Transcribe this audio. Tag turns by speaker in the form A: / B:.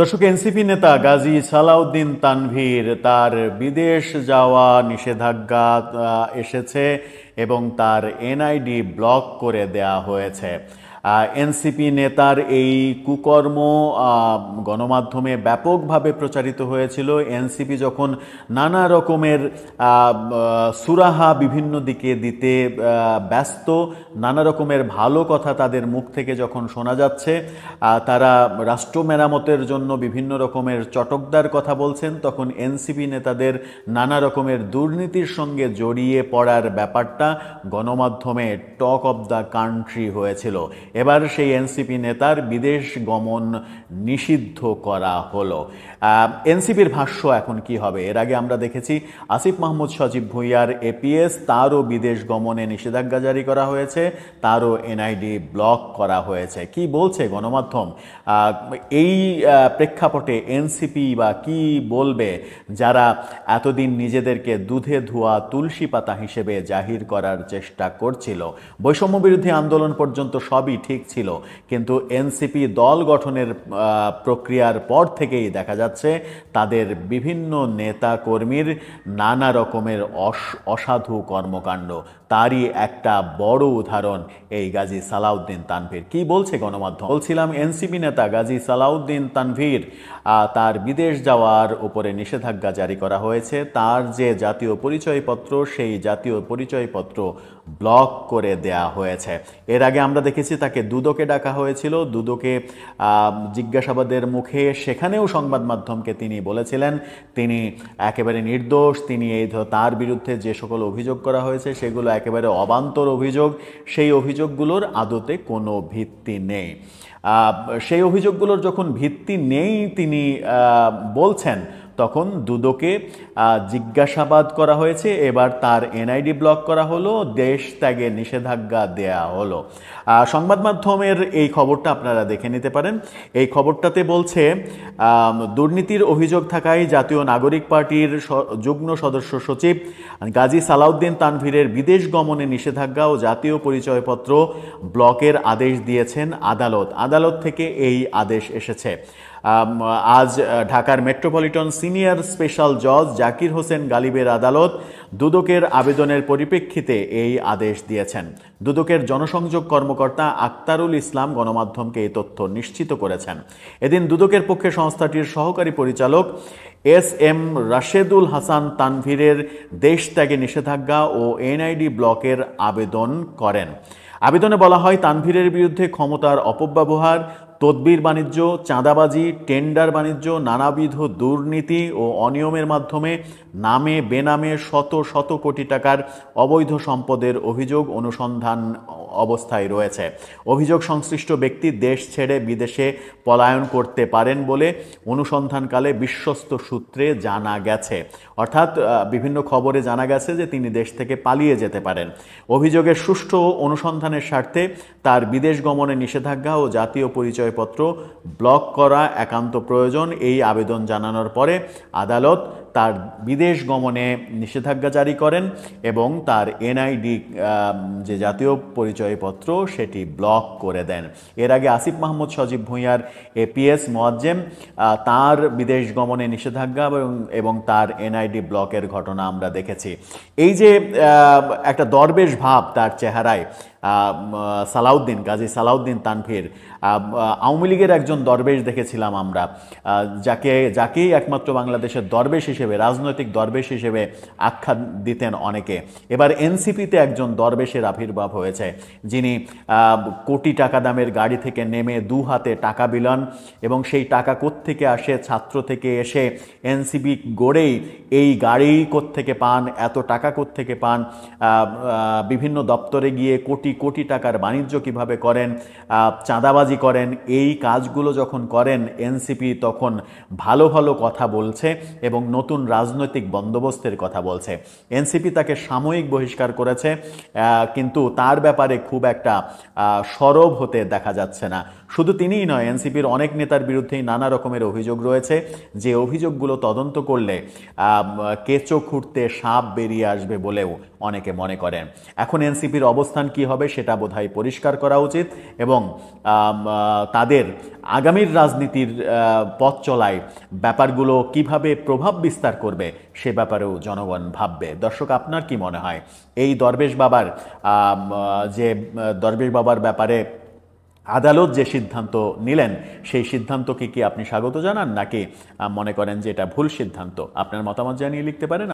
A: দর্শক, এনসিপি নেতা গাজী সালাউদ্দিন তানভীর তার বিদেশ যাওয়া নিষেধাজ্ঞা এসেছে এবং তার এনআইডি ব্লক করে দেয়া হয়েছে। এনসিপি নেতার এই কুকর্ম গণমাধ্যমে ব্যাপকভাবে প্রচারিত হয়েছিল। এনসিপি যখন নানা রকমের সুরাহা বিভিন্ন দিকে দিতে ব্যস্ত, নানা রকমের ভালো কথা তাদের মুখ থেকে যখন শোনা যাচ্ছে, তারা রাষ্ট্র মেরামতের জন্য বিভিন্ন রকমের চটকদার কথা বলছেন, তখন এনসিপি নেতাদের নানা রকমের দুর্নীতির সঙ্গে জড়িয়ে পড়ার ব্যাপারটা গণমাধ্যমে টক অব দ্য কান্ট্রি হয়েছিল। এবার সেই এনসিপি নেতার বিদেশ গমন নিষিদ্ধ করা হলো। এনসিপির ভাষ্য এখন কি হবে? এর আগে আমরা দেখেছি আসিফ মাহমুদ সজীব ভুঁইয়ার এপিএস, তারও বিদেশ গমনে নিষেধাজ্ঞা জারি করা হয়েছে, তারও এনআইডি ব্লক করা হয়েছে। কি বলছে গণমাধ্যম? এই প্রেক্ষাপটে এনসিপি বা কি বলবে, যারা এতদিন নিজেদেরকে দুধে ধোয়া তুলসী পাতা হিসেবে জাহির করার চেষ্টা করছিল? বৈষম্য বিরোধী আন্দোলন পর্যন্ত সবই ঠিক ছিল, কিন্তু এনসিপি দল গঠনের প্রক্রিয়ার পর থেকেই দেখা যাচ্ছে তাদের বিভিন্ন নেতা কর্মীর নানা রকমের অসাধু কর্মকাণ্ড। তারই একটা বড় উদাহরণ এই গাজী সালাউদ্দিন তানভীর। কি বলছে গণমাধ্যম? বলছিলাম, এনসিপি নেতা গাজী সালাউদ্দিন তানভীর তার বিদেশ যাওয়ার উপরে নিষেধাজ্ঞা জারি করা হয়েছে। তার যে জাতীয় পরিচয়পত্র, সেই জাতীয় পরিচয়পত্র ব্লক করে দেয়া হয়েছে। এর আগে আমরা দেখেছি তাকে দুদকে ডাকা হয়েছিল। দুদকে জিজ্ঞাসাবাদের মুখে সেখানেও সংবাদ মাধ্যমকে তিনি বলেছিলেন তিনি একেবারে নির্দোষ, তিনি তার বিরুদ্ধে যে সকল অভিযোগ করা হয়েছে সেগুলো একেবারে অবান্তর অভিযোগ, সেই অভিযোগগুলোর আদতে কোনো ভিত্তি নেই। সেই অভিযোগগুলোর যখন ভিত্তি নেই তিনি বলছেন, তখন দুদকে জিজ্ঞাসাবাদ করা হয়েছে। এবার তার এনআইডি ব্লক করা হলো, দেশ ত্যাগে নিষেধাজ্ঞা দেয়া হলো। সংবাদ মাধ্যমের এই খবরটা আপনারা দেখে নিতে পারেন। এই খবরটাতে বলছে, দুর্নীতির অভিযোগ থাকায় জাতীয় নাগরিক পার্টির যুগ্ম সদস্য সচিব গাজী সালাউদ্দিন তানভীরের বিদেশ গমনে নিষেধাজ্ঞা ও জাতীয় পরিচয়পত্র ব্লকের আদেশ দিয়েছেন আদালত। আদালত থেকে এই আদেশ এসেছে। আজ ঢাকার মেট্রোপলিটন সিনিয়র স্পেশাল জজ জাকির হোসেন গালিবের আদালত দুদকের আবেদনের পরিপ্রেক্ষিতে এই আদেশ দিয়েছেন। দুদকের জনসংযোগ কর্মকর্তা আক্তারুল ইসলাম গণমাধ্যমকে এই তথ্য নিশ্চিত করেছেন। এদিন দুদকের পক্ষে সংস্থাটির সহকারী পরিচালক এস.এম. রাশেদুল হাসান তানভীরের দেশ ত্যাগে নিষেধাজ্ঞা ও এনআইডি ব্লকের আবেদন করেন। আবেদনে বলা হয়, তানভীরের বিরুদ্ধে ক্ষমতার অপব্যবহার, তদবির বাণিজ্য, চাঁদাবাজি, টেন্ডার বাণিজ্য, নানাবিধ দুর্নীতি ও অনিয়মের মাধ্যমে নামে বেনামে শত শত কোটি টাকার অবৈধ সম্পদের অভিযোগ অনুসন্ধান অবস্থায় রয়েছে। অভিযোগ সংশ্লিষ্ট ব্যক্তি দেশ ছেড়ে বিদেশে পলায়ন করতে পারেন বলে অনুসন্ধানকালে বিশ্বস্ত সূত্রে জানা গেছে। অর্থাৎ বিভিন্ন খবরে জানা গেছে যে তিনি দেশ থেকে পালিয়ে যেতে পারেন। অভিযোগের সুষ্ঠু অনুসন্ধানের স্বার্থে তার বিদেশ গমনে নিষেধাজ্ঞা ও জাতীয় পরিচয়পত্র ব্লক করা একান্ত প্রয়োজন। এই আবেদন জানানোর পরে আদালত তার বিদেশ গমনে নিষেধাজ্ঞা জারি করেন এবং তার এনআইডি যে জাতীয় পরিচয়পত্র সেটি ব্লক করে দেন। এর আগে আসিফ মাহমুদ সজীব ভুঁইয়ার এপিএস মোয়াজ্জেম তার বিদেশ গমনে নিষেধাজ্ঞা এবং তার এনআইডি ব্লকের ঘটনা আমরা দেখেছি। এই যে একটা দরবেশ ভাব তার চেহারায়, গাজী সালাউদ্দিন তানভীর আওয়ামী লীগের একজন দরবেশ দেখেছিলাম আমরা, যাকেই একমাত্র বাংলাদেশের দরবেশ হিসেবে, রাজনৈতিক দরবেশ হিসেবে আখ্যা দিতেন অনেকে। এবার এনসিপিতে একজন দরবেশের আবির্ভাব হয়েছে, যিনি কোটি টাকা দামের গাড়ি থেকে নেমে দু হাতে টাকা বিলান এবং সেই টাকা কোত্থেকে আসে, ছাত্র থেকে এসে এনসিপি গড়েই এই গাড়ি কোত্থেকে পান, এত টাকা কোত্থেকে পান, বিভিন্ন দপ্তরে গিয়ে কোটি কোটি টাকার বাণিজ্য কিভাবে করেন, চাঁদাবাজি করেন, এই কাজগুলো যখন করেন এনসিপি তখন ভালো ভালো কথা বলছে এবং নতুন রাজনৈতিক বন্দোবস্তের কথা বলছে। এনসিপি তাকে সাময়িক বহিষ্কার করেছে, কিন্তু তার ব্যাপারে খুব একটা সরব হতে দেখা যাচ্ছে না। শুধু তিনিই নয়, এনসিপির অনেক নেতার বিরুদ্ধেই নানা রকমের অভিযোগ রয়েছে, যে অভিযোগগুলো তদন্ত করলে কেঁচো খুঁড়তে সাপ বেরিয়ে আসবে বলেও অনেকে মনে করেন। এখন এনসিপির অবস্থান কি হবে সেটা বোধহয় পরিষ্কার করা উচিত, এবং তাদের আগামীর রাজনীতির পথ চলায় ব্যাপারগুলো কিভাবে প্রভাব বিস্তার করবে সে ব্যাপারেও জনগণ ভাববে। দর্শক, আপনার কি মনে হয় এই দরবেশ বাবার দরবেশ বাবার ব্যাপারে আদালত যে সিদ্ধান্ত নিলেন সেই সিদ্ধান্তকে কি আপনি স্বাগত জানান, নাকি মনে করেন যে এটা ভুল সিদ্ধান্ত? আপনার মতামত জানিয়ে লিখতে পারেন।